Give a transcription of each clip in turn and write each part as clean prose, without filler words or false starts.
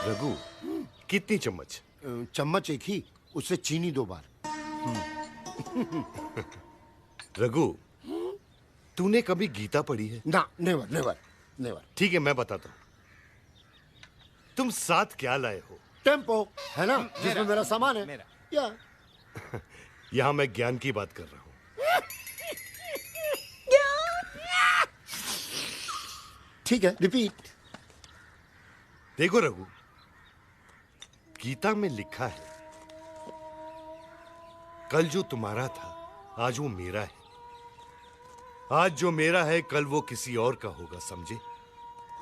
रघु, कितनी चम्मच? चम्मच एक ही, उससे चीनी 2 बार। रघु, तूने कभी गीता पढ़ी है? ना, नेवर नेवर नेवर। ठीक है, मैं बताता हूँ। तुम साथ क्या लाए हो? टेम्पो है ना, जिसमें मेरा सामान है। या यहाँ मैं ज्ञान की बात कर रहा हूँ। ठीक है, रिपीट। देखो रघु, गीता में लिखा है, कल जो तुम्हारा था आज वो मेरा है, आज जो मेरा है कल वो किसी और का होगा, समझे?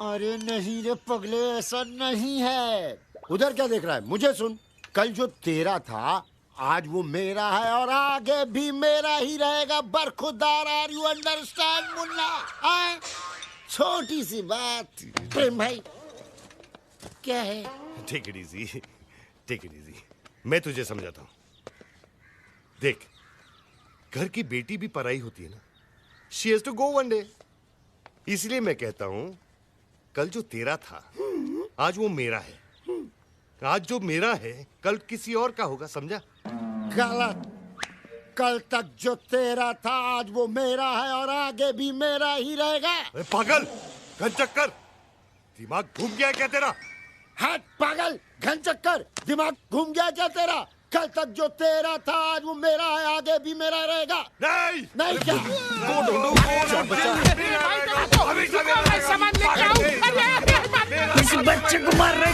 अरे नहीं रे पगले, ऐसा नहीं है। उधर क्या देख रहा है? मुझे सुन। कल जो तेरा था आज वो मेरा है और आगे भी मेरा ही रहेगा। बरखुरदार, आर यू अंडरस्टैंड मुन्ना? छोटी सी बात। प्रेम भाई क्या है? Take it easy, take it easy. मैं तुझे समझाता हूं। देख, घर की बेटी भी पराई होती है ना। She has to go one day. इसलिए मैं कहता हूं, कल जो तेरा था आज वो मेरा है, आज जो मेरा है कल किसी और का होगा, समझा? गलत। कल तक जो तेरा था आज वो मेरा है और आगे भी मेरा ही रहेगा। अरे पागल, घन चक्कर, दिमाग घूम गया क्या तेरा? हट पागल, घन चक्कर, दिमाग घूम गया क्या तेरा? कल तक जो तेरा था आज वो मेरा है, आगे भी मेरा रहेगा। नहीं नहीं क्या? इस बच्चे को मार रहे